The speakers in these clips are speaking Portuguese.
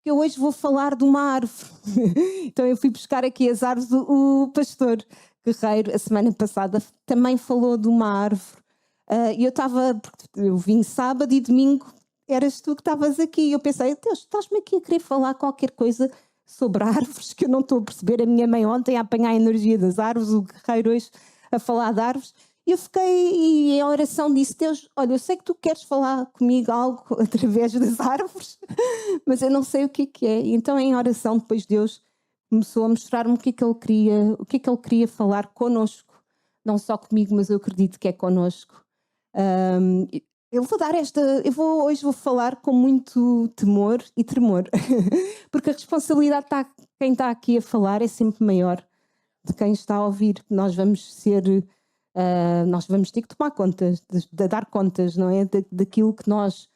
que eu hoje vou falar de uma árvore. Então eu fui buscar aqui as árvores. O pastor Guerreiro, a semana passada, também falou de uma árvore. E eu vim sábado e domingo, eras tu que estavas aqui. E eu pensei, Deus, estás-me aqui a querer falar qualquer coisa sobre árvores que eu não estou a perceber. A minha mãe ontem a apanhar a energia das árvores, o Guerreiro hoje a falar de árvores. E eu fiquei, e em oração disse, Deus, olha, eu sei que tu queres falar comigo algo através das árvores, mas eu não sei o que é. E então em oração depois Deus começou a mostrar-me o que ele queria falar connosco. Não só comigo, mas eu acredito que é connosco. Hoje vou falar com muito temor e tremor, porque a responsabilidade quem está aqui a falar é sempre maior de quem está a ouvir. Nós vamos ter que tomar contas, de dar contas, não é? Daquilo que nós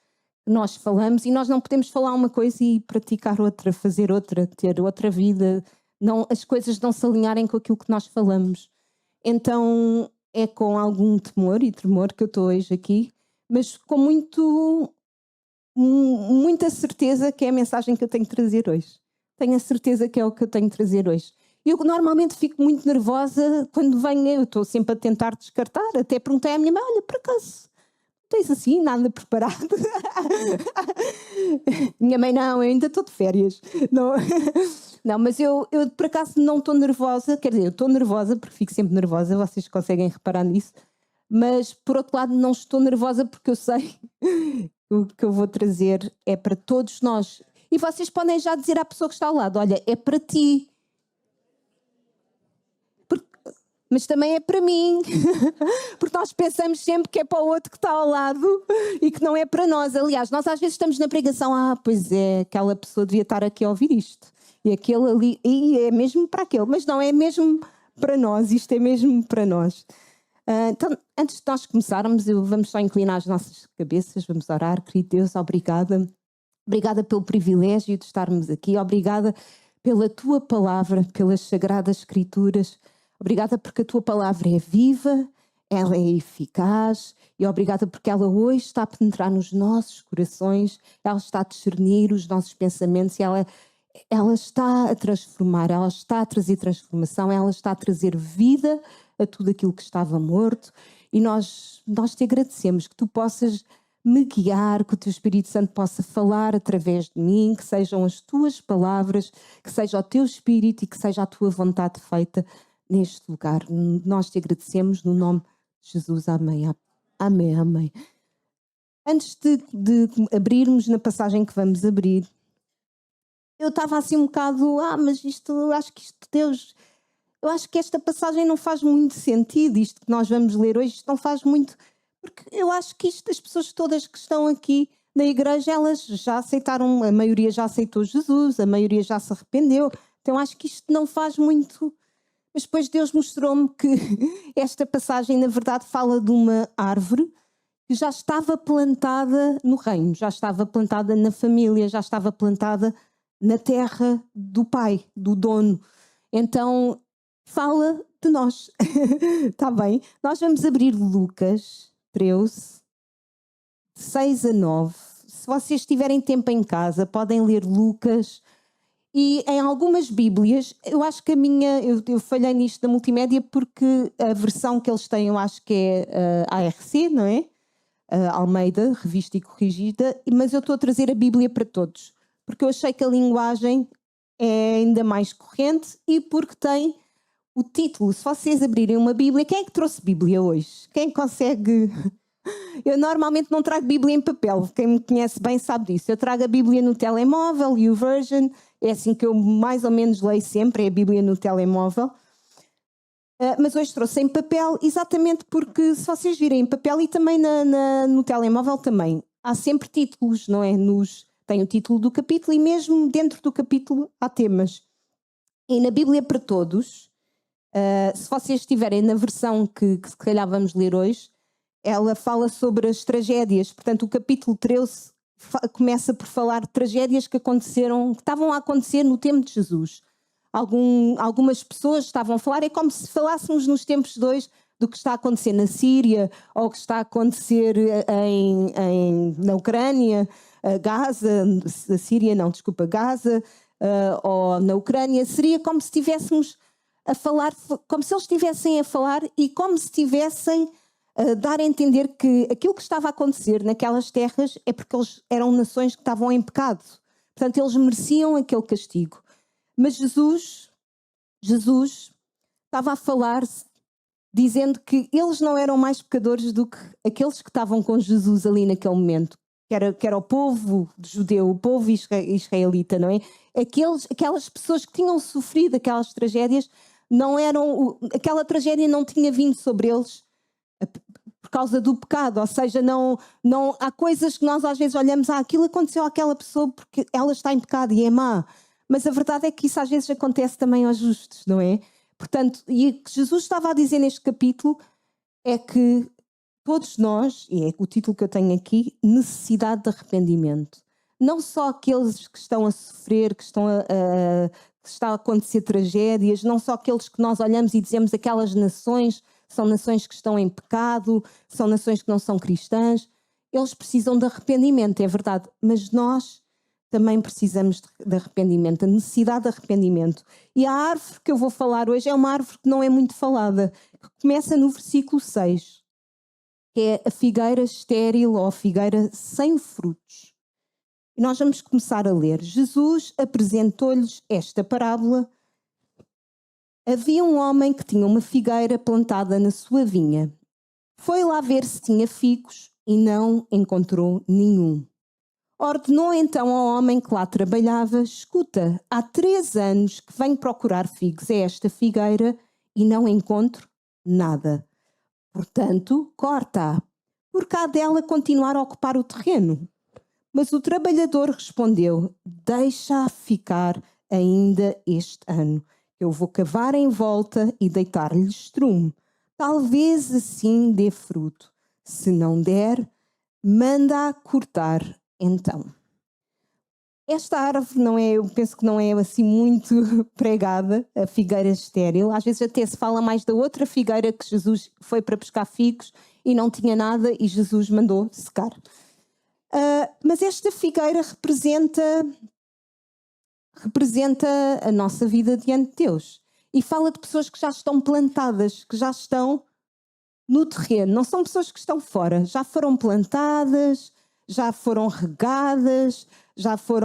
falamos, e nós não podemos falar uma coisa e praticar outra, fazer outra, ter outra vida. Não, as coisas não se alinharem com aquilo que nós falamos. Então é com algum temor e tremor que eu estou hoje aqui, mas com muita certeza que é a mensagem que eu tenho que trazer hoje. Tenho a certeza que é o que eu tenho que trazer hoje. Eu normalmente fico muito nervosa quando venho, eu estou sempre a tentar descartar, até perguntei à minha mãe, olha, por acaso, não tens assim nada preparado? Minha mãe, não, eu ainda estou de férias. Não, não, mas eu por acaso não estou nervosa, quer dizer, eu estou nervosa porque fico sempre nervosa, vocês conseguem reparar nisso, mas por outro lado não estou nervosa porque eu sei o que eu vou trazer é para todos nós. E vocês podem já dizer à pessoa que está ao lado, olha, é para ti. Mas também é para mim, porque nós pensamos sempre que é para o outro que está ao lado e que não é para nós. Aliás, nós às vezes estamos na pregação, pois é, aquela pessoa devia estar aqui a ouvir isto, e aquele ali, e é mesmo para aquele, mas não, é mesmo para nós, isto é mesmo para nós. Então, antes de nós começarmos, vamos só inclinar as nossas cabeças, vamos orar. Querido Deus, obrigada. Obrigada pelo privilégio de estarmos aqui, obrigada pela tua palavra, pelas sagradas escrituras. Obrigada porque a tua palavra é viva, ela é eficaz, e obrigada porque ela hoje está a penetrar nos nossos corações, ela está a discernir os nossos pensamentos, e ela está a transformar, ela está a trazer transformação, ela está a trazer vida a tudo aquilo que estava morto, e nós te agradecemos que tu possas me guiar, que o teu Espírito Santo possa falar através de mim, que sejam as tuas palavras, que seja o teu Espírito e que seja a tua vontade feita neste lugar. Nós te agradecemos no nome de Jesus. Amém. Amém, amém. Antes de abrirmos na passagem que vamos abrir, eu estava assim um bocado, mas eu acho que Deus, eu acho que esta passagem não faz muito sentido, isto que nós vamos ler hoje, isto não faz muito, porque eu acho que as pessoas todas que estão aqui na igreja, elas já aceitaram, a maioria já aceitou Jesus, a maioria já se arrependeu, então acho que isto não faz muito. Mas depois Deus mostrou-me que esta passagem, na verdade, fala de uma árvore que já estava plantada no reino, já estava plantada na família, já estava plantada na terra do pai, do dono. Então, fala de nós. Está bem? Nós vamos abrir Lucas 13, 6 a 9. Se vocês tiverem tempo em casa, podem ler Lucas. E em algumas Bíblias, eu acho que eu falhei nisto da multimédia porque a versão que eles têm, eu acho que é ARC, não é? Almeida, revista e corrigida, mas eu estou a trazer a Bíblia para todos, porque eu achei que a linguagem é ainda mais corrente e porque tem o título. Se vocês abrirem uma Bíblia, quem é que trouxe Bíblia hoje? Quem consegue... Eu normalmente não trago Bíblia em papel, quem me conhece bem sabe disso. Eu trago a Bíblia no telemóvel, YouVersion, é assim que eu mais ou menos leio sempre, é a Bíblia no telemóvel. Mas hoje trouxe em papel, exatamente porque se vocês virem em papel e também no telemóvel também, há sempre títulos, não é? Tem o título do capítulo e mesmo dentro do capítulo há temas. E na Bíblia para Todos, se vocês estiverem na versão que se calhar vamos ler hoje, ela fala sobre as tragédias. Portanto, o capítulo 13 começa por falar de tragédias que estavam a acontecer no tempo de Jesus. Algumas pessoas estavam a falar, é como se falássemos nos tempos de hoje do que está a acontecer na Síria ou o que está a acontecer na Ucrânia, Gaza, a Síria não, desculpa, Gaza, ou na Ucrânia, seria como se estivéssemos a falar, como se eles estivessem a falar e como se estivessem a dar a entender que aquilo que estava a acontecer naquelas terras é porque eles eram nações que estavam em pecado. Portanto, eles mereciam aquele castigo. Mas Jesus estava a falar dizendo que eles não eram mais pecadores do que aqueles que estavam com Jesus ali naquele momento, que era o povo judeu, o povo israelita, não é? Aquelas pessoas que tinham sofrido aquelas tragédias, aquela tragédia não tinha vindo sobre eles por causa do pecado, ou seja, não há coisas que nós às vezes olhamos, aquilo aconteceu àquela pessoa porque ela está em pecado e é má, mas a verdade é que isso às vezes acontece também aos justos, não é? Portanto, e o que Jesus estava a dizer neste capítulo é que todos nós, e é o título que eu tenho aqui, necessidade de arrependimento. Não só aqueles que estão a sofrer, que está a acontecer tragédias, não só aqueles que nós olhamos e dizemos aquelas nações, são nações que estão em pecado, são nações que não são cristãs, eles precisam de arrependimento, é verdade, mas nós também precisamos de arrependimento, a necessidade de arrependimento. E a árvore que eu vou falar hoje é uma árvore que não é muito falada, que começa no versículo 6, que é a figueira estéril ou a figueira sem frutos. E nós vamos começar a ler. Jesus apresentou-lhes esta parábola. Havia um homem que tinha uma figueira plantada na sua vinha. Foi lá ver se tinha figos e não encontrou nenhum. Ordenou então ao homem que lá trabalhava: escuta, há 3 anos que venho procurar figos a esta figueira e não encontro nada. Portanto, corta-a, porque há dela continuar a ocupar o terreno. Mas o trabalhador respondeu: deixa-a ficar ainda este ano. Eu vou cavar em volta e deitar-lhe estrume. Talvez assim dê fruto. Se não der, manda-a cortar então. Esta árvore eu penso que não é assim muito pregada, a figueira estéril. Às vezes até se fala mais da outra figueira que Jesus foi para pescar figos e não tinha nada e Jesus mandou secar. Mas esta figueira representa a nossa vida diante de Deus. E fala de pessoas que já estão plantadas, que já estão no terreno. Não são pessoas que estão fora, já foram plantadas, já foram regadas,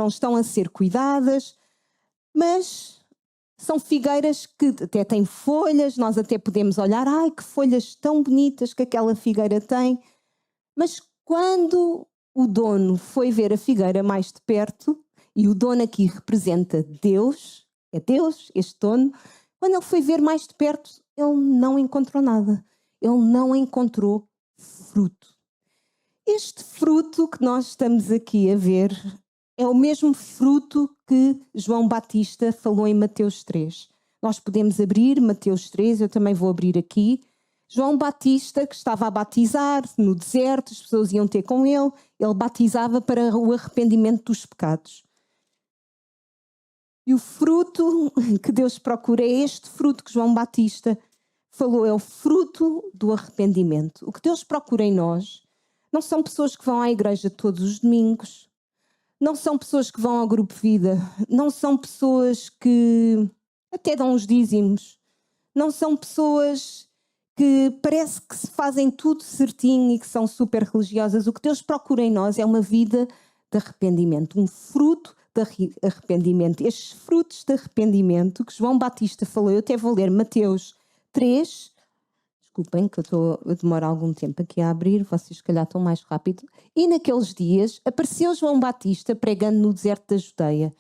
estão a ser cuidadas, mas são figueiras que até têm folhas, nós até podemos olhar, que folhas tão bonitas que aquela figueira tem. Mas quando o dono foi ver a figueira mais de perto, e o dono aqui representa Deus, é Deus, este dono, quando ele foi ver mais de perto, ele não encontrou nada. Ele não encontrou fruto. Este fruto que nós estamos aqui a ver é o mesmo fruto que João Batista falou em Mateus 3. Nós podemos abrir Mateus 3, eu também vou abrir aqui. João Batista, que estava a batizar no deserto, as pessoas iam ter com ele batizava para o arrependimento dos pecados. E o fruto que Deus procura é este fruto que João Batista falou, é o fruto do arrependimento. O que Deus procura em nós não são pessoas que vão à igreja todos os domingos, não são pessoas que vão ao grupo vida, não são pessoas que até dão os dízimos, não são pessoas que parece que se fazem tudo certinho e que são super religiosas. O que Deus procura em nós é uma vida de arrependimento, um fruto de arrependimento. Estes frutos de arrependimento que João Batista falou, eu até vou ler Mateus 3, desculpem que eu estou a demorar algum tempo aqui a abrir, vocês se calhar estão mais rápido. E naqueles dias apareceu João Batista pregando no deserto da Judeia,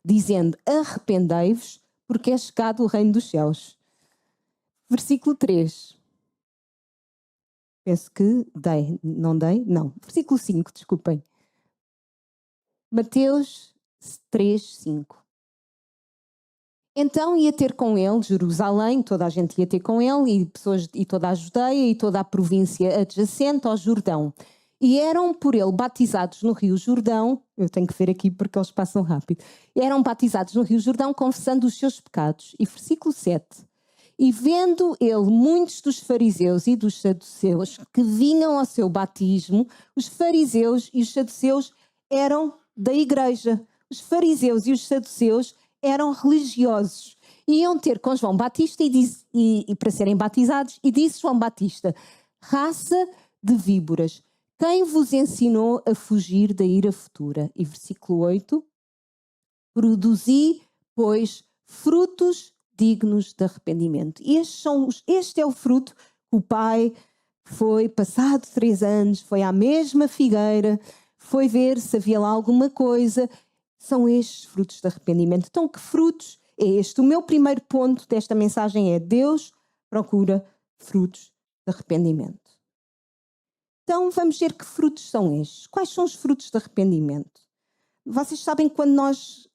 dizendo: arrependei-vos, porque é chegado o reino dos céus. Versículo 3. Penso que dei, não dei? Não. Versículo 5, desculpem. Mateus 3, 5. Então ia ter com ele Jerusalém, toda a gente ia ter com ele, e pessoas, e toda a Judeia e toda a província adjacente ao Jordão. E eram por ele batizados no Rio Jordão, eu tenho que ver aqui porque eles passam rápido, eram batizados no Rio Jordão confessando os seus pecados. E versículo 7. E vendo ele muitos dos fariseus e dos saduceus que vinham ao seu batismo, os fariseus e os saduceus eram da igreja. Os fariseus e os saduceus eram religiosos. Iam ter com João Batista e para serem batizados, e disse João Batista: raça de víboras, quem vos ensinou a fugir da ira futura? E versículo 8: produzi, pois, frutos dignos de arrependimento. Este é o fruto que o pai foi, passado 3 anos, foi à mesma figueira, foi ver se havia lá alguma coisa. São estes frutos de arrependimento. Então, que frutos é este? O meu primeiro ponto desta mensagem é: Deus procura frutos de arrependimento. Então, vamos ver que frutos são estes. Quais são os frutos de arrependimento? Vocês sabem, quando nós,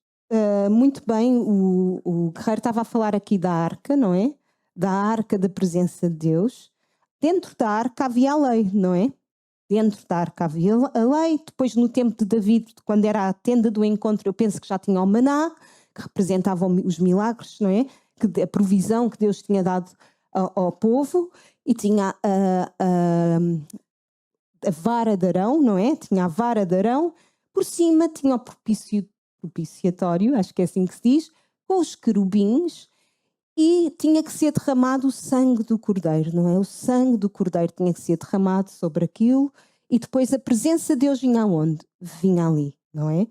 muito bem, o Guerreiro estava a falar aqui da arca, não é? Da arca da presença de Deus. Dentro da arca havia a lei, não é? Dentro da arca havia a lei. Depois, no tempo de David, quando era a tenda do encontro, eu penso que já tinha o maná, que representava os milagres, não é? A provisão que Deus tinha dado ao povo. E tinha a vara de Arão, não é? Tinha a vara de Arão. Por cima tinha o propiciatório, acho que é assim que se diz, com os querubins. E tinha que ser derramado o sangue do cordeiro, não é? O sangue do cordeiro tinha que ser derramado sobre aquilo, e depois a presença de Deus vinha aonde? Vinha ali, não é?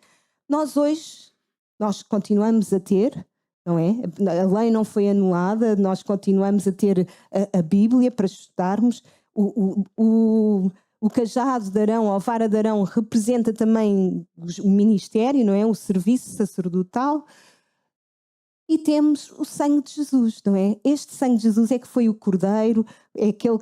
Nós hoje, nós continuamos a ter, não é? A lei não foi anulada, nós continuamos a ter a Bíblia para estudarmos. O cajado de Arão, a vara de Arão, representa também o ministério, não é? O serviço sacerdotal. E temos o sangue de Jesus, não é? Este sangue de Jesus é que foi o cordeiro, é aquele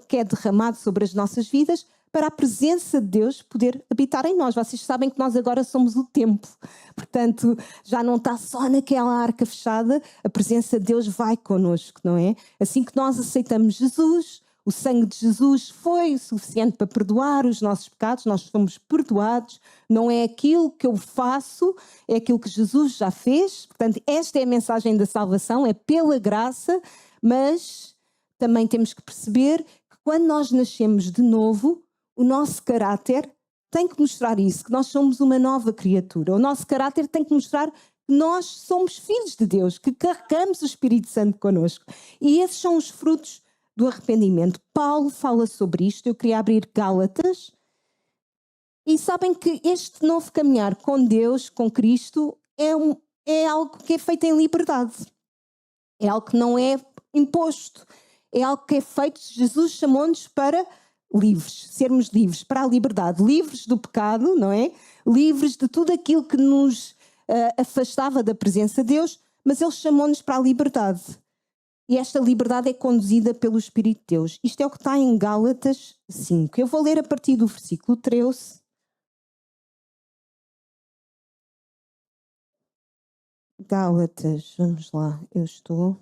que é derramado sobre as nossas vidas para a presença de Deus poder habitar em nós. Vocês sabem que nós agora somos o templo. Portanto, já não está só naquela arca fechada, a presença de Deus vai connosco, não é? Assim que nós aceitamos Jesus, o sangue de Jesus foi suficiente para perdoar os nossos pecados, nós somos perdoados, não é aquilo que eu faço, é aquilo que Jesus já fez. Portanto, esta é a mensagem da salvação, é pela graça, mas também temos que perceber que quando nós nascemos de novo, o nosso caráter tem que mostrar isso, que nós somos uma nova criatura. O nosso caráter tem que mostrar que nós somos filhos de Deus, que carregamos o Espírito Santo connosco. E esses são os frutos do arrependimento. Paulo fala sobre isto. Eu queria abrir Gálatas. E sabem que este novo caminhar com Deus, com Cristo, é algo que é feito em liberdade. É algo que não é imposto. É algo que é feito. Jesus chamou-nos para livres, sermos livres, para a liberdade. Livres do pecado, não é? Livres de tudo aquilo que nos afastava da presença de Deus, mas Ele chamou-nos para a liberdade. E esta liberdade é conduzida pelo Espírito de Deus. Isto é o que está em Gálatas 5. Eu vou ler a partir do versículo 13. Gálatas, vamos lá. Eu estou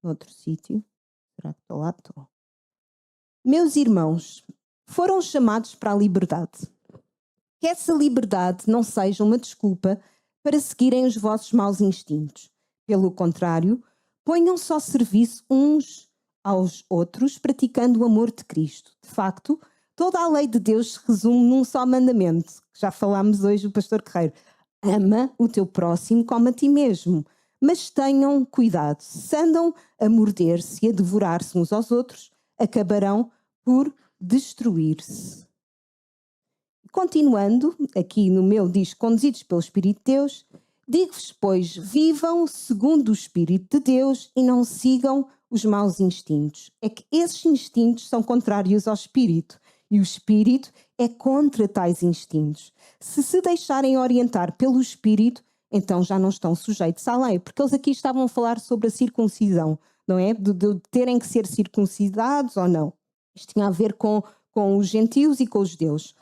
noutro sítio. Será que estou lá? Estou. Meus irmãos, foram chamados para a liberdade. Que essa liberdade não seja uma desculpa para seguirem os vossos maus instintos. Pelo contrário, ponham-se ao serviço uns aos outros, praticando o amor de Cristo. De facto, toda a lei de Deus se resume num só mandamento, que já falámos hoje, o pastor Guerreiro. Ama o teu próximo como a ti mesmo. Mas tenham cuidado, se andam a morder-se e a devorar-se uns aos outros, acabarão por destruir-se. Continuando, aqui no meu diz, conduzidos pelo Espírito de Deus, digo-vos, pois, vivam segundo o Espírito de Deus e não sigam os maus instintos. É que esses instintos são contrários ao Espírito e o Espírito é contra tais instintos. Se deixarem orientar pelo Espírito, então já não estão sujeitos à lei. Porque eles aqui estavam a falar sobre a circuncisão, não é? De terem que ser circuncidados ou não. Isto tinha a ver com os gentios e com os judeus.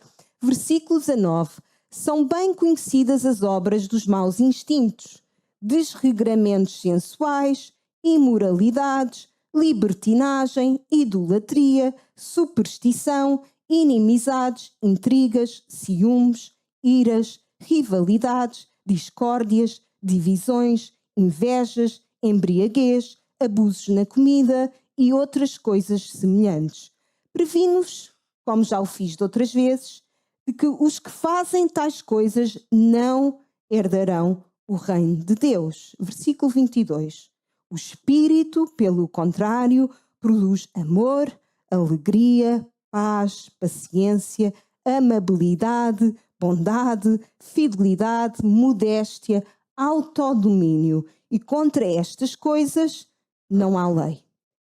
Versículo 19. São bem conhecidas as obras dos maus instintos, desregramentos sensuais, imoralidades, libertinagem, idolatria, superstição, inimizades, intrigas, ciúmes, iras, rivalidades, discórdias, divisões, invejas, embriaguez, abusos na comida e outras coisas semelhantes. Previno-vos, como já o fiz de outras vezes, de que os que fazem tais coisas não herdarão o reino de Deus. Versículo 22. O Espírito, pelo contrário, produz amor, alegria, paz, paciência, amabilidade, bondade, fidelidade, modéstia, autodomínio. E contra estas coisas não há lei.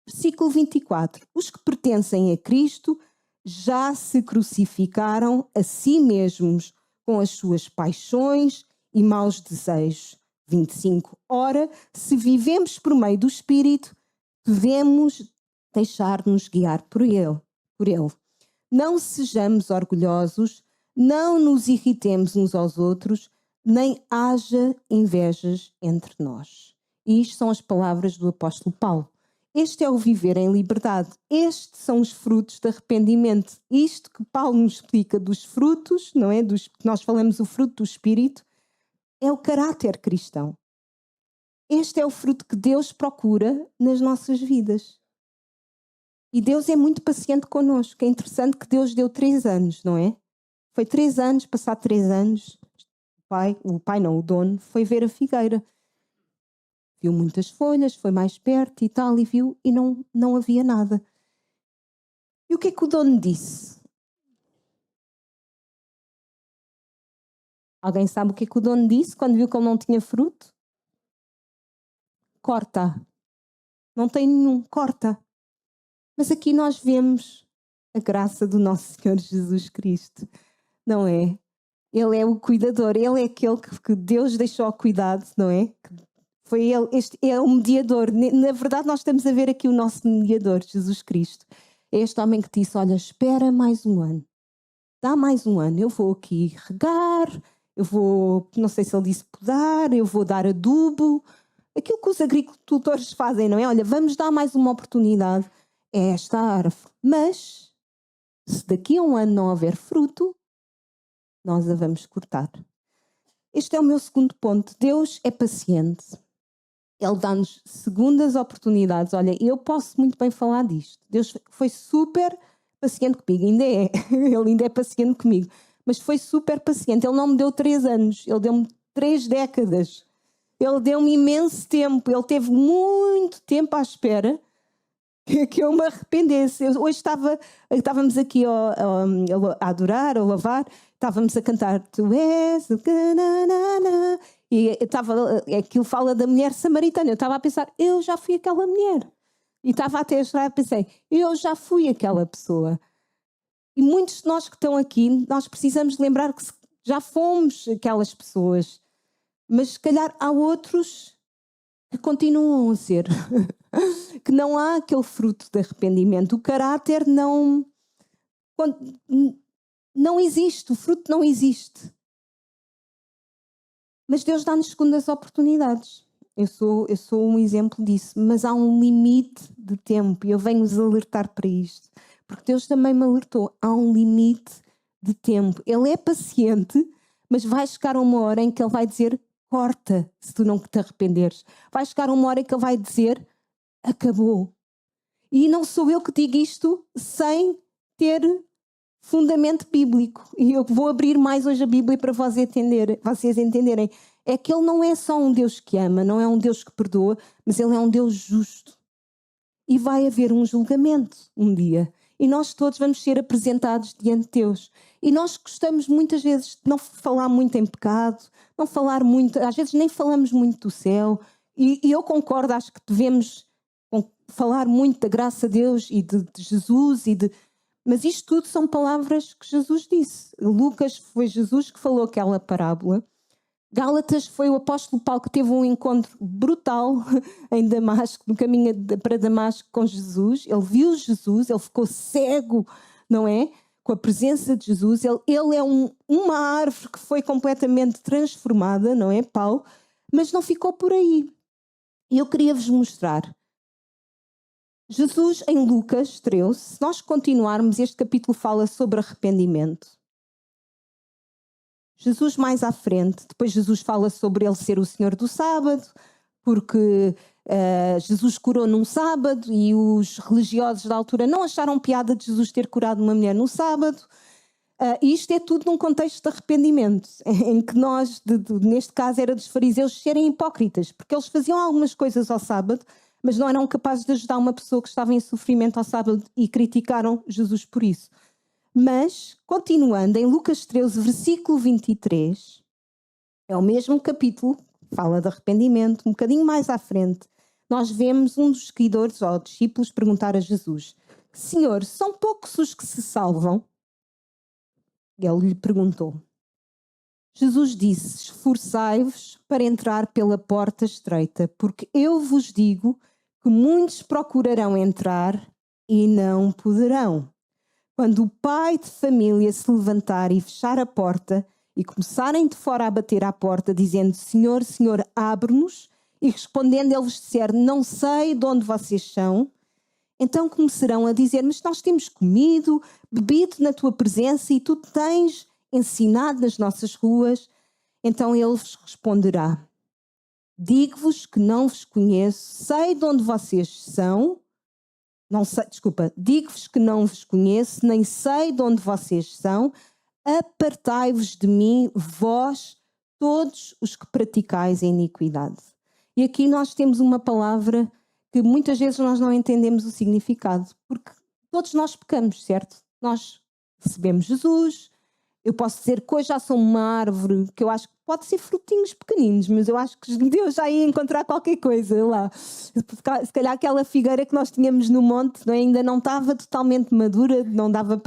Versículo 24. Os que pertencem a Cristo já se crucificaram a si mesmos com as suas paixões e maus desejos. 25. Ora, se vivemos por meio do Espírito, devemos deixar-nos guiar por ele. Não sejamos orgulhosos, não nos irritemos uns aos outros, nem haja invejas entre nós. E isto são as palavras do apóstolo Paulo. Este é o viver em liberdade. Estes são os frutos de arrependimento. Isto que Paulo nos explica dos frutos, não é? Nós falamos o fruto do Espírito, é o caráter cristão. Este é o fruto que Deus procura nas nossas vidas. E Deus é muito paciente connosco. É interessante que Deus deu 3 anos, não é? Foi 3 anos, passado 3 anos, o dono, foi ver a figueira. Viu muitas folhas, foi mais perto e tal, e viu, e não havia nada. E o que é que o dono disse? Alguém sabe o que é que o dono disse quando viu que ele não tinha fruto? Corta. Não tem nenhum, corta. Mas aqui nós vemos a graça do nosso Senhor Jesus Cristo, não é? Ele é o cuidador, ele é aquele que Deus deixou ao cuidado, não é? Foi ele, este é o mediador. Na verdade, nós estamos a ver aqui o nosso mediador, Jesus Cristo. É este homem que disse: olha, espera mais um ano. Dá mais um ano. Eu vou aqui regar, eu vou, não sei se ele disse podar, eu vou dar adubo. Aquilo que os agricultores fazem, não é? Olha, vamos dar mais uma oportunidade a esta árvore. Mas, se daqui a um ano não houver fruto, nós a vamos cortar. Este é o meu segundo ponto. Deus é paciente. Ele dá-nos segundas oportunidades. Olha, eu posso muito bem falar disto. Deus foi super paciente comigo. Ainda é. Ele ainda é paciente comigo. Mas foi super paciente. Ele não me deu 3 anos. Ele deu-me 3 décadas. Ele deu-me imenso tempo. Ele teve muito tempo à espera que eu me arrependesse. Hoje estávamos aqui a adorar, a louvar. Estávamos a cantar Tu és o cananana. E aquilo fala da mulher samaritana. Eu estava a pensar, eu já fui aquela mulher. E estava até a chorar e pensei, eu já fui aquela pessoa. E muitos de nós que estão aqui, nós precisamos lembrar que já fomos aquelas pessoas. Mas se calhar há outros que continuam a ser. Que não há aquele fruto de arrependimento. O caráter não existe, o fruto não existe. Mas Deus dá-nos segundas oportunidades. Eu sou um exemplo disso. Mas há um limite de tempo e eu venho-vos alertar para isto. Porque Deus também me alertou. Há um limite de tempo. Ele é paciente, mas vai chegar uma hora em que Ele vai dizer corta, se tu não te arrependeres. Vai chegar uma hora em que Ele vai dizer acabou. E não sou eu que digo isto sem ter fundamento bíblico. E eu vou abrir mais hoje a Bíblia para vocês entenderem. É que Ele não é só um Deus que ama, não é um Deus que perdoa, mas Ele é um Deus justo. E vai haver um julgamento um dia. E nós todos vamos ser apresentados diante de Deus. E nós gostamos muitas vezes de não falar muito em pecado, não falar muito, às vezes nem falamos muito do céu. E eu concordo, acho que devemos falar muito da graça de Deus e de Jesus mas isto tudo são palavras que Jesus disse. Lucas foi Jesus que falou aquela parábola. Gálatas foi o apóstolo Paulo que teve um encontro brutal em Damasco, no caminho para Damasco com Jesus. Ele viu Jesus, ele ficou cego, não é? Com a presença de Jesus. Ele é uma árvore que foi completamente transformada, não é, Paulo? Mas não ficou por aí. E eu queria vos mostrar. Jesus, em Lucas 13, se nós continuarmos, este capítulo fala sobre arrependimento. Jesus mais à frente, depois Jesus fala sobre ele ser o Senhor do sábado, porque Jesus curou num sábado e os religiosos da altura não acharam piada de Jesus ter curado uma mulher no sábado. Isto é tudo num contexto de arrependimento, em que nós, neste caso era dos fariseus, serem hipócritas, porque eles faziam algumas coisas ao sábado, mas não eram capazes de ajudar uma pessoa que estava em sofrimento ao sábado e criticaram Jesus por isso. Mas, continuando, em Lucas 13, versículo 23, é o mesmo capítulo, fala de arrependimento, um bocadinho mais à frente, nós vemos um dos seguidores ou discípulos perguntar a Jesus: Senhor, são poucos os que se salvam? Ele lhe perguntou. Jesus disse: esforçai-vos para entrar pela porta estreita, porque eu vos digo que muitos procurarão entrar e não poderão. Quando o pai de família se levantar e fechar a porta e começarem de fora a bater à porta, dizendo: Senhor, Senhor, abre-nos, e respondendo ele vos disser: não sei de onde vocês são, então começarão a dizer: mas nós temos comido, bebido na tua presença e tu tens ensinado nas nossas ruas. Então ele vos responderá: digo-vos que não vos conheço, sei de onde vocês são. Digo-vos que não vos conheço, nem sei de onde vocês são. Apartai-vos de mim, vós, todos os que praticais a iniquidade. E aqui nós temos uma palavra que muitas vezes nós não entendemos o significado, porque todos nós pecamos, certo? Nós recebemos Jesus. Eu posso dizer que hoje já sou uma árvore, que eu acho que pode ser frutinhos pequeninos, mas eu acho que Deus já ia encontrar qualquer coisa lá. Se calhar aquela figueira que nós tínhamos no monte ainda não estava totalmente madura, não dava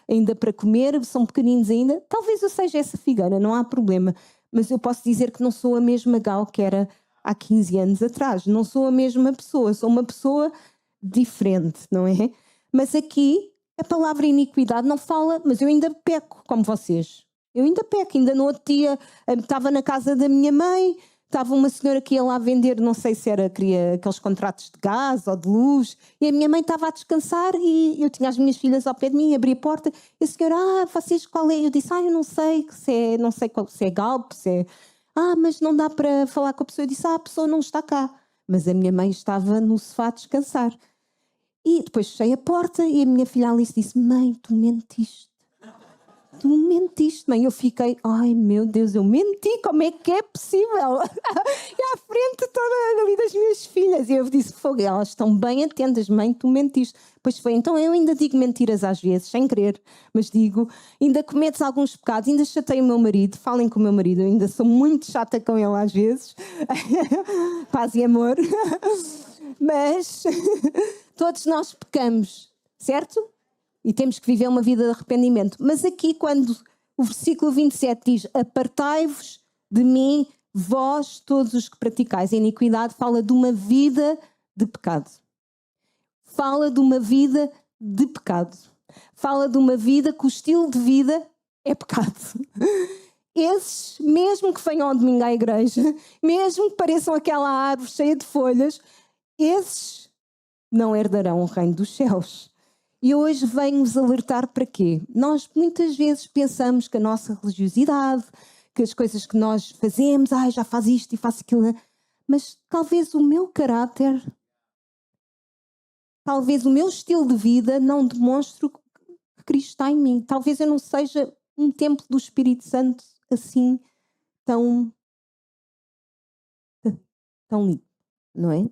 ainda para comer, são pequeninos ainda. Talvez eu seja essa figueira, não há problema. Mas eu posso dizer que não sou a mesma Gal que era há 15 anos atrás. Não sou a mesma pessoa, sou uma pessoa diferente, não é? Mas aqui a palavra iniquidade não fala, mas eu ainda peco, como vocês. Eu ainda peco. Ainda no outro dia estava na casa da minha mãe, estava uma senhora que ia lá vender, não sei se queria aqueles contratos de gás ou de luz, e a minha mãe estava a descansar e eu tinha as minhas filhas ao pé de mim, abri a porta, e a senhora: vocês qual é? Eu disse: eu não sei, não sei se é Galp, se é... mas não dá para falar com a pessoa. Eu disse: a pessoa não está cá. Mas a minha mãe estava no sofá a descansar. E depois fechei a porta e a minha filha Alice disse: mãe, tu mentiste. Tu mentiste, mãe. Eu fiquei: ai meu Deus, eu menti, como é que é possível? E à frente toda ali das minhas filhas. E eu disse: fogo, elas estão bem atentas, mãe, tu mentiste. Pois foi. Então eu ainda digo mentiras às vezes, sem querer, mas digo, ainda cometes alguns pecados, ainda chatei o meu marido. Falem com o meu marido, eu ainda sou muito chata com ele às vezes. Paz e amor. Mas todos nós pecamos, certo? E temos que viver uma vida de arrependimento. Mas aqui, quando o versículo 27 diz: apartai-vos de mim, vós, todos os que praticais a iniquidade, fala de uma vida de pecado. Fala de uma vida de pecado. Fala de uma vida que o estilo de vida é pecado. Esses, mesmo que venham ao domingo à igreja, mesmo que pareçam aquela árvore cheia de folhas, esses não herdarão o reino dos céus. E hoje venho-vos alertar para quê? Nós muitas vezes pensamos que a nossa religiosidade, que as coisas que nós fazemos, já faz isto e faz aquilo, mas talvez o meu caráter, talvez o meu estilo de vida não demonstre que Cristo está em mim. Talvez eu não seja um templo do Espírito Santo assim tão limpo. Não é?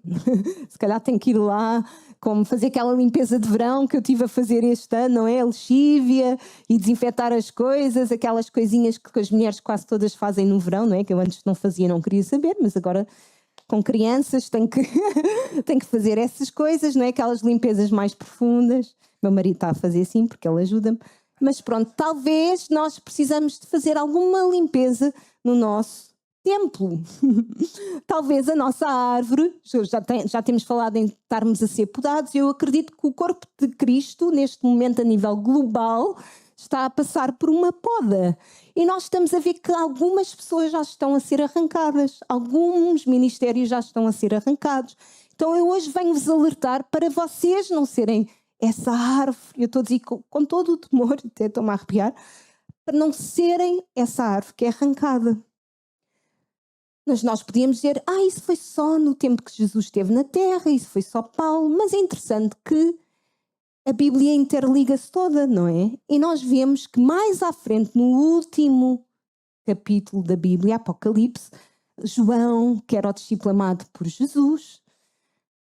Se calhar tenho que ir lá, como fazer aquela limpeza de verão que eu estive a fazer este ano, não é? A lexívia e desinfetar as coisas, aquelas coisinhas que as mulheres quase todas fazem no verão, não é? Que eu antes não fazia, não queria saber, mas agora com crianças tenho que, tenho que fazer essas coisas, não é? Aquelas limpezas mais profundas. Meu marido está a fazer assim porque ele ajuda-me. Mas pronto, talvez nós precisamos de fazer alguma limpeza no nosso templo. Talvez a nossa árvore, já temos falado em estarmos a ser podados, eu acredito que o corpo de Cristo, neste momento a nível global, está a passar por uma poda. E nós estamos a ver que algumas pessoas já estão a ser arrancadas, alguns ministérios já estão a ser arrancados. Então eu hoje venho-vos alertar para vocês não serem essa árvore, eu estou a dizer com todo o temor, até estou-me a arrepiar, para não serem essa árvore que é arrancada. Mas nós podíamos dizer: isso foi só no tempo que Jesus esteve na Terra, isso foi só Paulo. Mas é interessante que a Bíblia interliga-se toda, não é? E nós vemos que mais à frente, no último capítulo da Bíblia, Apocalipse, João, que era o discípulo amado por Jesus,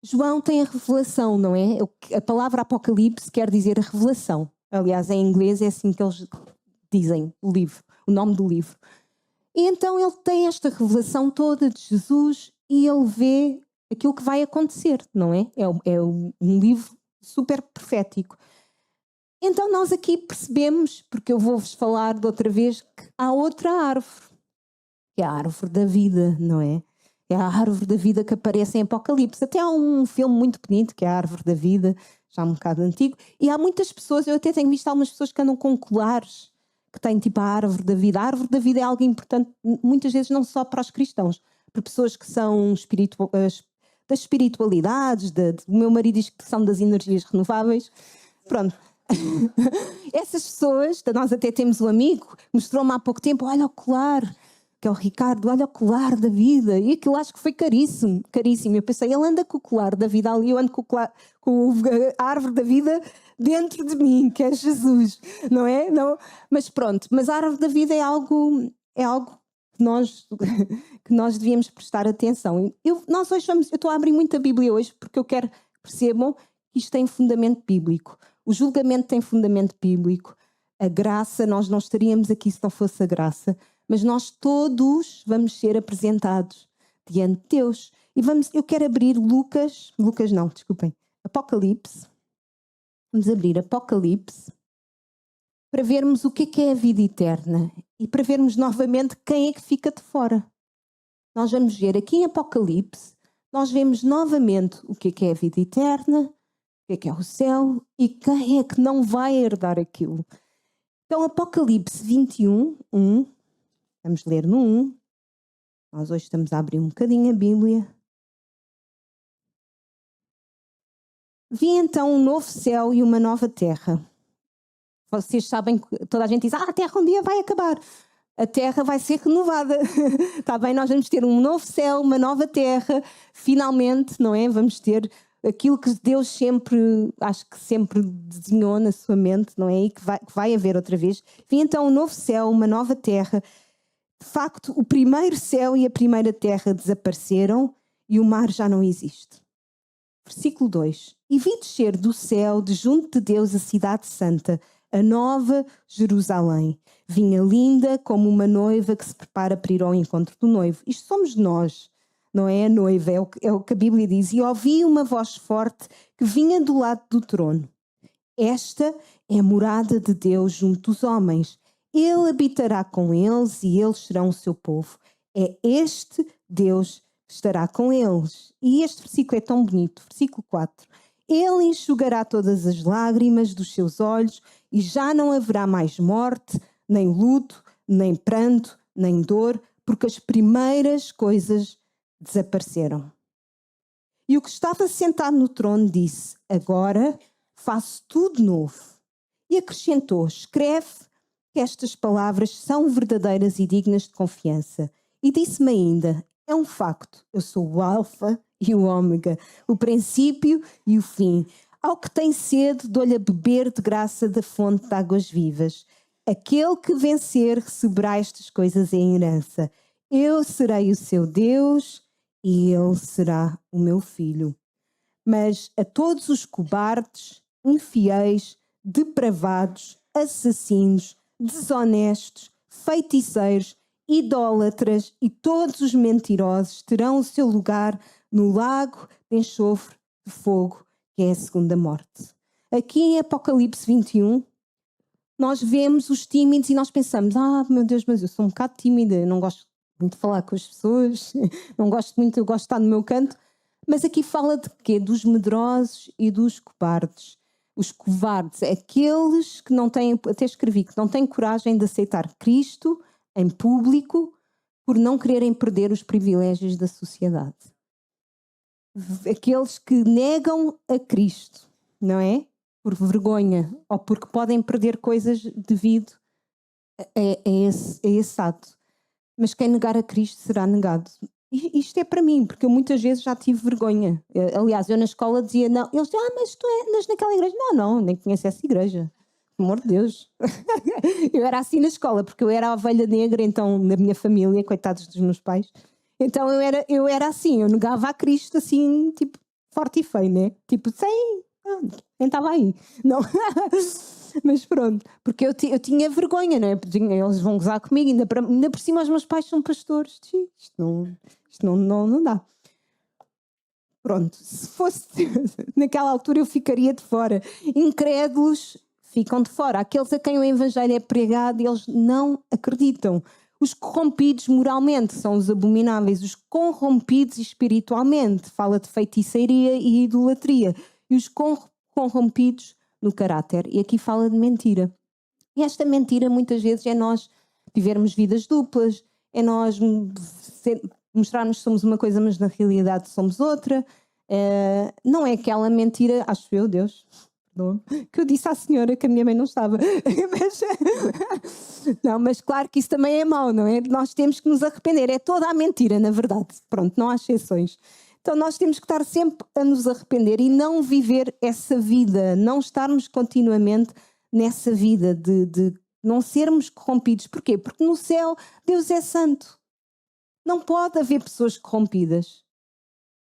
João tem a revelação, não é? A palavra Apocalipse quer dizer a revelação. Aliás, em inglês é assim que eles dizem o livro, o nome do livro. E então ele tem esta revelação toda de Jesus e ele vê aquilo que vai acontecer, não é? É um livro super profético. Então nós aqui percebemos, porque eu vou-vos falar de outra vez, que há outra árvore, que é a árvore da vida, não é? É a árvore da vida que aparece em Apocalipse. Até há um filme muito bonito, que é a Árvore da Vida, já um bocado antigo, e há muitas pessoas, eu até tenho visto algumas pessoas que andam com colares, que têm tipo a Árvore da Vida. A Árvore da Vida é algo importante, muitas vezes não só para os cristãos, para pessoas que são das espiritualidades, o meu marido diz que são das energias renováveis. Pronto. Essas pessoas, nós até temos um amigo, mostrou-me há pouco tempo, olha o colar, que é o Ricardo, olha o colar da vida, e aquilo acho que foi caríssimo, caríssimo. Eu pensei, ele anda com o colar da vida ali, eu ando com a árvore da vida dentro de mim, que é Jesus, não é? Não? Mas pronto, mas a árvore da vida é algo que nós devíamos prestar atenção. Eu estou a abrir muito a Bíblia hoje, porque eu quero que percebam que isto tem fundamento bíblico. O julgamento tem fundamento bíblico. A graça, nós não estaríamos aqui se não fosse a graça, mas nós todos vamos ser apresentados diante de Deus. E eu quero abrir Apocalipse. Vamos abrir Apocalipse para vermos o que é a vida eterna e para vermos novamente quem é que fica de fora. Nós vamos ver aqui em Apocalipse, nós vemos novamente o que é a vida eterna, o que é o céu e quem é que não vai herdar aquilo. Então, Apocalipse 21, 1, vamos ler no 1. Nós hoje estamos a abrir um bocadinho a Bíblia. Vi então um novo céu e uma nova terra. Vocês sabem que toda a gente diz, a terra um dia vai acabar. A terra vai ser renovada. Está bem? Nós vamos ter um novo céu, uma nova terra. Finalmente, não é? Vamos ter aquilo que Deus acho que sempre desenhou na sua mente, não é? E que vai haver outra vez. Vi então um novo céu, uma nova terra. De facto, o primeiro céu e a primeira terra desapareceram e o mar já não existe. Versículo 2. E vi descer do céu, de junto de Deus, a cidade santa, a nova Jerusalém. Vinha linda como uma noiva que se prepara para ir ao encontro do noivo. Isto somos nós, não é a noiva, é o que a Bíblia diz. E ouvi uma voz forte que vinha do lado do trono. Esta é a morada de Deus junto dos homens. Ele habitará com eles e eles serão o seu povo. É este Deus que estará com eles. E este versículo é tão bonito. Versículo 4. Ele enxugará todas as lágrimas dos seus olhos e já não haverá mais morte, nem luto, nem pranto, nem dor, porque as primeiras coisas desapareceram. E o que estava sentado no trono disse, agora faço tudo novo. E acrescentou, escreve que estas palavras são verdadeiras e dignas de confiança. E disse-me ainda, é um facto, eu sou o Alfa e o Ômega, o princípio e o fim. Ao que tem sede, dou-lhe a beber de graça da fonte de águas vivas. Aquele que vencer receberá estas coisas em herança. Eu serei o seu Deus e ele será o meu filho. Mas a todos os cobardes, infiéis, depravados, assassinos, desonestos, feiticeiros, idólatras e todos os mentirosos terão o seu lugar no lago de enxofre de fogo, que é a segunda morte. Aqui em Apocalipse 21, nós vemos os tímidos e nós pensamos, meu Deus, mas eu sou um bocado tímida, eu não gosto muito de falar com as pessoas, não gosto muito, eu gosto de estar no meu canto. Mas aqui fala de quê? Dos medrosos e dos cobardes. Os covardes, aqueles que não têm, até escrevi, que não têm coragem de aceitar Cristo em público por não quererem perder os privilégios da sociedade. Aqueles que negam a Cristo, não é? Por vergonha ou porque podem perder coisas devido a esse ato. Mas quem negar a Cristo será negado. Isto é para mim, porque eu muitas vezes já tive vergonha. Aliás, eu na escola dizia, não, eles diziam, mas tu andas naquela igreja. Não, nem conheço essa igreja. Pelo amor de Deus. Eu era assim na escola, porque eu era a ovelha negra, então, na minha família, coitados dos meus pais. Então eu era assim, eu negava a Cristo assim, tipo, forte e feio, né? Tipo, sem, quem estava aí. Não. Mas pronto, porque eu tinha vergonha, não é? Eles vão gozar comigo, ainda por cima os meus pais são pastores. Isto não dá. Pronto, se fosse naquela altura eu ficaria de fora. Incrédulos ficam de fora. Aqueles a quem o Evangelho é pregado, eles não acreditam. Os corrompidos moralmente são os abomináveis. Os corrompidos espiritualmente, fala de feitiçaria e idolatria. E os corrompidos no caráter. E aqui fala de mentira. E esta mentira muitas vezes é nós vivermos vidas duplas, é nós mostrarmos que somos uma coisa, mas na realidade somos outra. Não é aquela mentira, acho eu, Deus, perdão, que eu disse à senhora que a minha mãe não estava. Mas claro que isso também é mau, não é? Nós temos que nos arrepender. É toda a mentira, na verdade. Pronto, não há exceções. Então nós temos que estar sempre a nos arrepender e não viver essa vida, não estarmos continuamente nessa vida de não sermos corrompidos. Porquê? Porque no céu Deus é santo. Não pode haver pessoas corrompidas.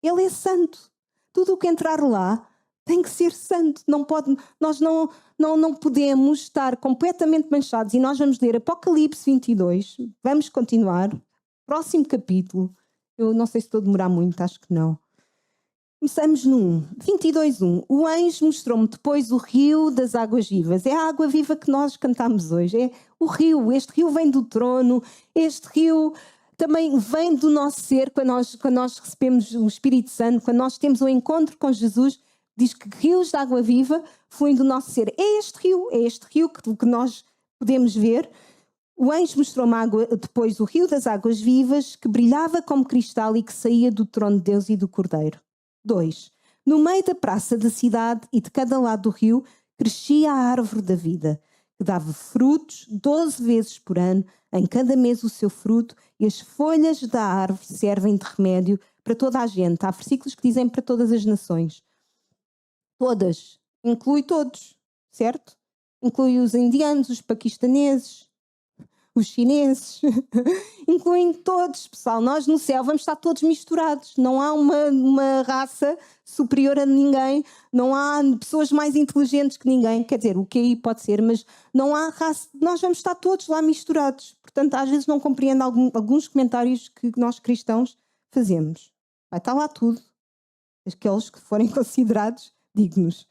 Ele é santo. Tudo o que entrar lá tem que ser santo. Nós não podemos estar completamente manchados. E nós vamos ler Apocalipse 22. Vamos continuar. Próximo capítulo. Eu não sei se estou a demorar muito, acho que não. Começamos no 22:1. O anjo mostrou-me depois o rio das águas vivas. É a água viva que nós cantamos hoje. É o rio. Este rio vem do trono. Este rio também vem do nosso ser. Quando nós recebemos o Espírito Santo, quando nós temos um encontro com Jesus, diz que rios de água viva fluem do nosso ser. É este rio que nós podemos ver. O anjo mostrou-me depois o rio das águas vivas, que brilhava como cristal e que saía do trono de Deus e do Cordeiro. 2. No meio da praça da cidade e de cada lado do rio, crescia a árvore da vida, que dava frutos 12 vezes por ano, em cada mês o seu fruto, e as folhas da árvore servem de remédio para toda a gente. Há versículos que dizem para todas as nações. Todas. Inclui todos, certo? Inclui os indianos, os paquistaneses, os chineses, incluem todos, pessoal. Nós no céu vamos estar todos misturados. Não há uma raça superior a ninguém, não há pessoas mais inteligentes que ninguém. Quer dizer, o QI pode ser, mas não há raça. Nós vamos estar todos lá misturados. Portanto, às vezes não compreendo alguns comentários que nós cristãos fazemos. Vai estar lá tudo. Aqueles que forem considerados dignos.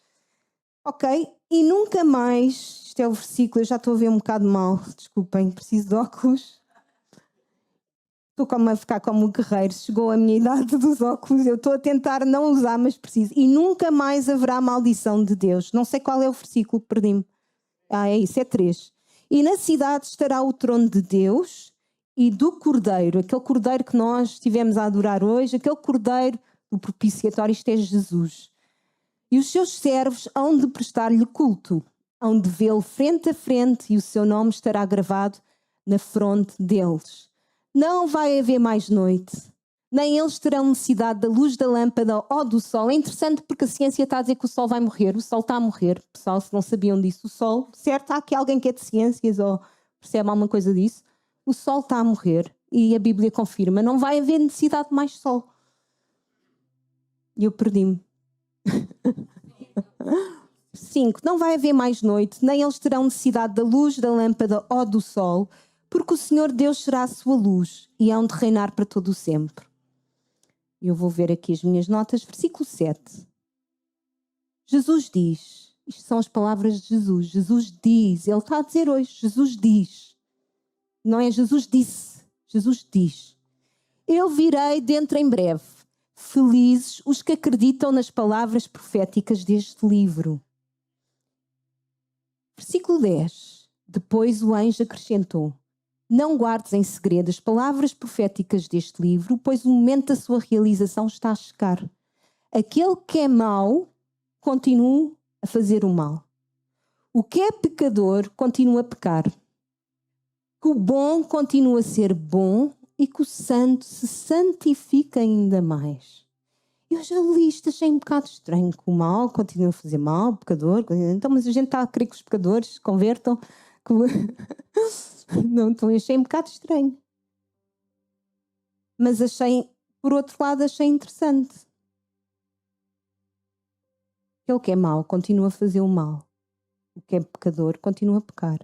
Ok? E nunca mais, isto é o versículo, eu já estou a ver um bocado mal, desculpem, preciso de óculos. Estou a ficar como um guerreiro, chegou a minha idade dos óculos, eu estou a tentar não usar, mas preciso. E nunca mais haverá maldição de Deus. Não sei qual é o versículo que perdi-me. É isso, é 3. E na cidade estará o trono de Deus e do Cordeiro, aquele Cordeiro que nós estivemos a adorar hoje, aquele Cordeiro do propiciatório, isto é Jesus. E os seus servos hão de prestar-lhe culto, hão de vê-lo frente a frente e o seu nome estará gravado na fronte deles. Não vai haver mais noite, nem eles terão necessidade da luz da lâmpada ou do sol. É interessante porque a ciência está a dizer que o sol vai morrer, o sol está a morrer. Pessoal, se não sabiam disso, o sol, certo? Há aqui alguém que é de ciências ou percebe alguma coisa disso? O sol está a morrer e a Bíblia confirma, não vai haver necessidade de mais sol. E eu perdi-me. 5. Não vai haver mais noite, nem eles terão necessidade da luz da lâmpada ou do sol, porque o Senhor Deus será a sua luz e hão de reinar para todo o sempre. Eu vou ver aqui as minhas notas. Versículo 7. Jesus diz, isto são as palavras de Jesus. Jesus diz, ele está a dizer hoje, Jesus diz. Não é Jesus disse, Jesus diz. Eu virei dentro em breve. Felizes os que acreditam nas palavras proféticas deste livro. Versículo 10. Depois o anjo acrescentou: não guardes em segredo as palavras proféticas deste livro, pois o momento da sua realização está a chegar. Aquele que é mau, continua a fazer o mal. O que é pecador, continua a pecar. O bom continua a ser bom e que o santo se santifica ainda mais. Eu já li isto, achei um bocado estranho, que o mal continua a fazer mal, o pecador, então, mas a gente está a querer que os pecadores se convertam. Que... Não, então achei um bocado estranho. Mas achei, por outro lado, achei interessante. Aquele que é mau continua a fazer o mal. O que é pecador continua a pecar.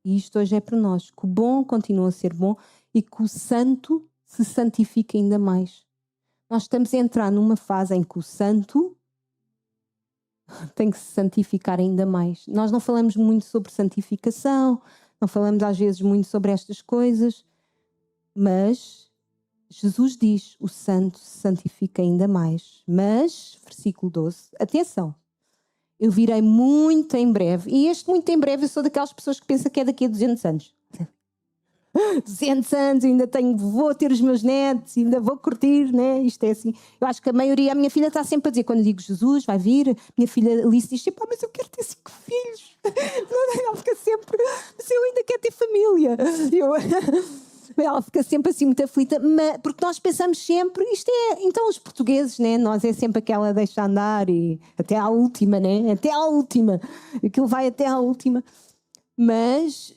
E isto hoje é para nós, que o bom continua a ser bom e que o santo se santifica ainda mais. Nós estamos a entrar numa fase em que o santo tem que se santificar ainda mais. Nós não falamos muito sobre santificação, não falamos às vezes muito sobre estas coisas, mas Jesus diz, o santo se santifica ainda mais. Mas, versículo 12, atenção, eu virei muito em breve, e este muito em breve eu sou daquelas pessoas que pensam que é daqui a 200 anos. 200 anos, ainda vou ter os meus netos, ainda vou curtir, né? Isto é assim. Eu acho que a maioria, a minha filha está sempre a dizer, quando eu digo Jesus vai vir, minha filha Alice diz sempre, mas eu quero ter 5 filhos. Ela fica sempre, mas eu ainda quero ter família. Ela fica sempre assim muito aflita, porque nós pensamos sempre, isto é, então os portugueses, né? Nós é sempre aquela deixa andar e até à última, né? Até à última. Aquilo vai até à última. Mas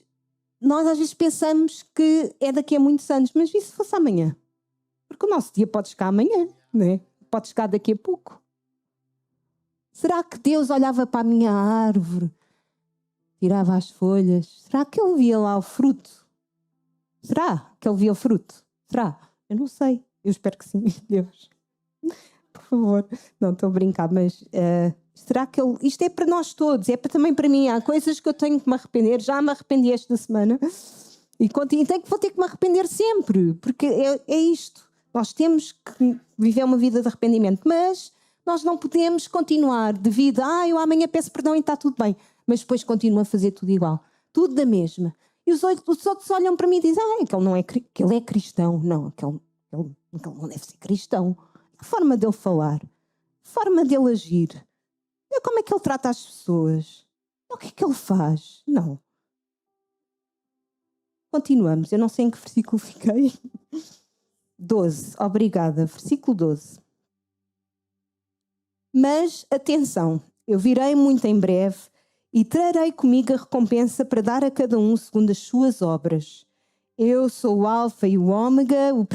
nós às vezes pensamos que é daqui a muitos anos, mas e se fosse amanhã? Porque o nosso dia pode chegar amanhã, né? Pode chegar daqui a pouco. Será que Deus olhava para a minha árvore, tirava as folhas? Será que ele via lá o fruto? Será que ele via o fruto? Será? Eu não sei. Eu espero que sim, Deus. Por favor. Não, estou a brincar, mas será que ele... Isto é para nós todos, é também para mim. Há coisas que eu tenho que me arrepender. Já me arrependi esta semana. Vou ter que me arrepender sempre, porque é isto. Nós temos que viver uma vida de arrependimento, mas nós não podemos continuar devido a eu amanhã peço perdão e está tudo bem, mas depois continuo a fazer tudo igual, tudo da mesma. E os outros olham para mim e dizem que ele é cristão. Não, que ele não deve ser cristão. A forma dele falar, a forma dele agir, como é que ele trata as pessoas, o que é que ele faz. Não. Continuamos, eu não sei em que versículo fiquei. 12, obrigada, versículo 12. Mas, atenção, eu virei muito em breve e trarei comigo a recompensa para dar a cada um segundo as suas obras. Eu sou o alfa e o ômega, o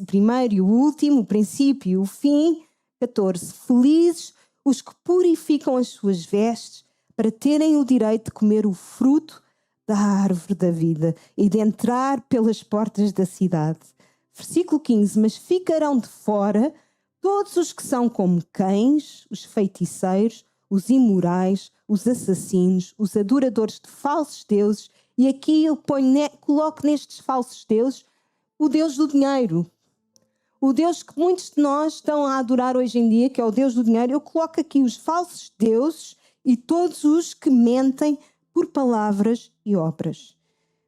primeiro e o último, o princípio e o fim. 14. Felizes os que purificam as suas vestes para terem o direito de comer o fruto da árvore da vida e de entrar pelas portas da cidade. Versículo 15. Mas ficarão de fora todos os que são como cães, os feiticeiros, os imorais, os assassinos, os adoradores de falsos deuses, e aqui eu coloco nestes falsos deuses o Deus do dinheiro. O Deus que muitos de nós estão a adorar hoje em dia, que é o Deus do dinheiro. Eu coloco aqui os falsos deuses e todos os que mentem por palavras e obras.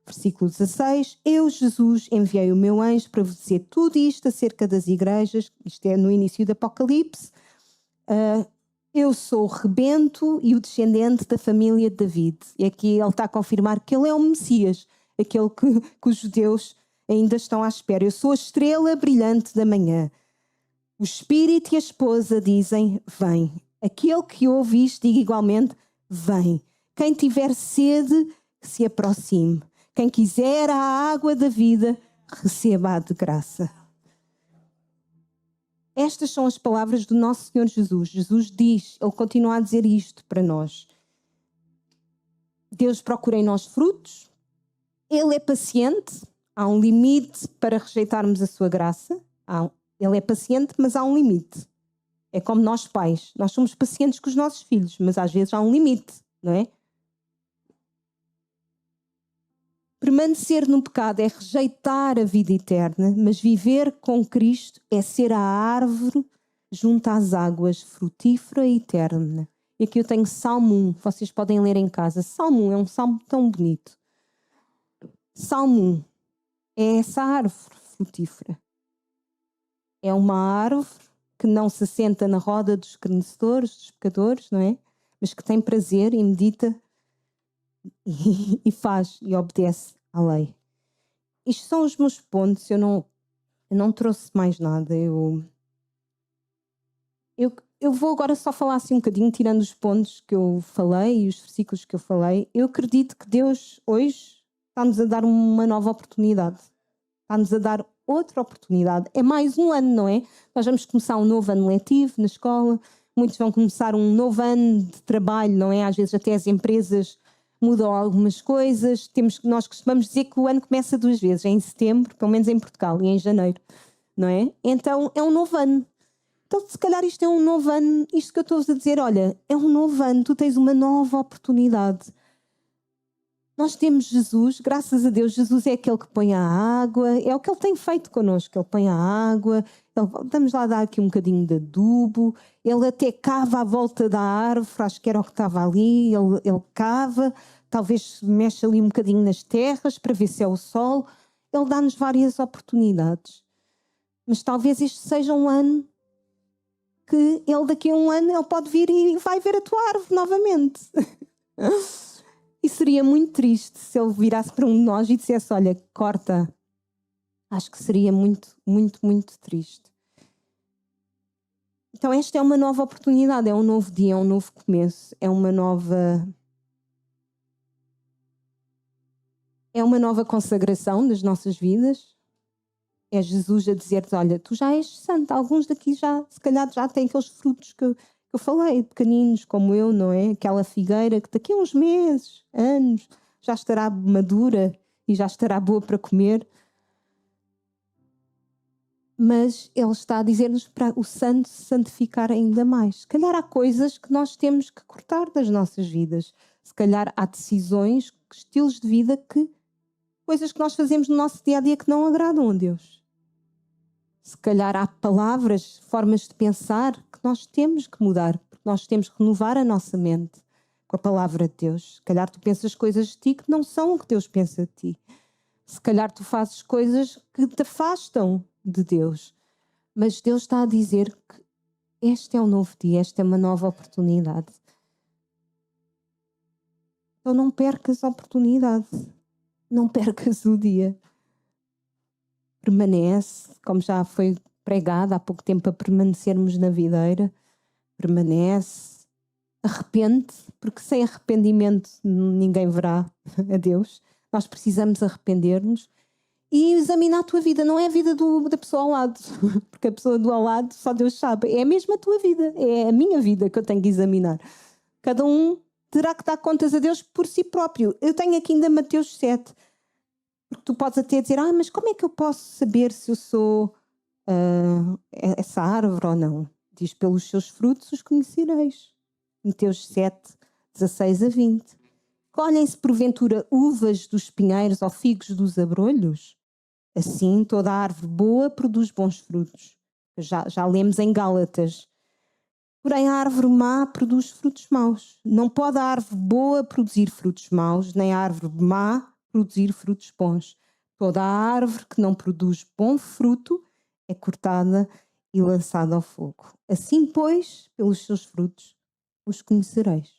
Versículo 16. Eu, Jesus, enviei o meu anjo para vos dizer tudo isto acerca das igrejas. Isto é no início do Apocalipse. Eu sou o rebento e o descendente da família de David. E aqui ele está a confirmar que ele é o Messias, aquele que os judeus ainda estão à espera. Eu sou a estrela brilhante da manhã. O Espírito e a esposa dizem, vem. Aquele que ouve isto diga igualmente, vem. Quem tiver sede, que se aproxime. Quem quiser a água da vida, receba-a de graça. Estas são as palavras do nosso Senhor Jesus. Jesus diz, ele continua a dizer isto para nós. Deus procura em nós frutos. Ele é paciente. Há um limite para rejeitarmos a sua graça. Ele é paciente, mas há um limite. É como nós pais. Nós somos pacientes com os nossos filhos, mas às vezes há um limite, não é? Permanecer no pecado é rejeitar a vida eterna, mas viver com Cristo é ser a árvore junto às águas, frutífera e eterna. E aqui eu tenho Salmo 1, vocês podem ler em casa. Salmo 1 é um salmo tão bonito. Salmo 1 é essa árvore frutífera. É uma árvore que não se assenta na roda dos escarnecedores, dos pecadores, não é? Mas que tem prazer e medita e faz e obedece à lei. Isto são os meus pontos. Eu não Eu não trouxe mais nada. Eu vou agora só falar assim um bocadinho, tirando os pontos que eu falei e os versículos que eu falei. Eu acredito que Deus hoje está-nos a dar uma nova oportunidade. Está-nos a dar outra oportunidade. É mais um ano, não é? Nós vamos começar um novo ano letivo na escola. Muitos vão começar um novo ano de trabalho, não é? Às vezes até as empresas mudam algumas coisas. Nós costumamos dizer que o ano começa duas vezes, em setembro, pelo menos em Portugal, e em janeiro, não é? Então é um novo ano. Então, se calhar isto é um novo ano, isto que eu estou a dizer, olha, é um novo ano, tu tens uma nova oportunidade. Nós temos Jesus, graças a Deus, Jesus é aquele que põe a água, é o que Ele tem feito connosco, Ele põe a água, vamos lá dar aqui um bocadinho de adubo, Ele até cava à volta da árvore, acho que era o que estava ali, ele cava, talvez mexe ali um bocadinho nas terras para ver se é o sol, Ele dá-nos várias oportunidades. Mas talvez este seja um ano que Ele daqui a um ano ele pode vir e vai ver a tua árvore novamente. E seria muito triste se ele virasse para um de nós e dissesse, olha, corta. Acho que seria muito, muito, muito triste. Então esta é uma nova oportunidade, é um novo dia, é um novo começo, é uma nova consagração das nossas vidas. É Jesus a dizer-te, olha, tu já és santo. Alguns daqui já, se calhar, já têm aqueles frutos que eu falei, pequeninos como eu, não é? Aquela figueira que daqui a uns meses, anos, já estará madura e já estará boa para comer. Mas Ele está a dizer-nos para o santo se santificar ainda mais. Se calhar há coisas que nós temos que cortar das nossas vidas. Se calhar há decisões, estilos de vida coisas que nós fazemos no nosso dia-a-dia que não agradam a Deus. Se calhar há palavras, formas de pensar que nós temos que mudar, porque nós temos que renovar a nossa mente com a palavra de Deus. Se calhar tu pensas coisas de ti que não são o que Deus pensa de ti. Se calhar tu fazes coisas que te afastam de Deus. Mas Deus está a dizer que este é um novo dia, esta é uma nova oportunidade. Então não percas a oportunidade. Não percas o dia. Permanece, como já foi pregado há pouco tempo, a permanecermos na videira. Permanece. Arrepende, porque sem arrependimento ninguém verá a Deus. Nós precisamos arrepender-nos e examinar a tua vida. Não é a vida da pessoa ao lado, porque a pessoa do ao lado só Deus sabe. É mesmo a tua vida, é a minha vida que eu tenho que examinar. Cada um terá que dar contas a Deus por si próprio. Eu tenho aqui ainda Mateus 7, porque tu podes até dizer, mas como é que eu posso saber se eu sou essa árvore ou não? Diz, pelos seus frutos os conhecereis. Mateus 7, 16 a 20. Colhem-se porventura uvas dos pinheiros ou figos dos abrolhos? Assim toda a árvore boa produz bons frutos. Já lemos em Gálatas. Porém a árvore má produz frutos maus. Não pode a árvore boa produzir frutos maus, nem a árvore má produzir frutos bons. Toda a árvore que não produz bom fruto é cortada e lançada ao fogo. Assim, pois, pelos seus frutos os conhecereis.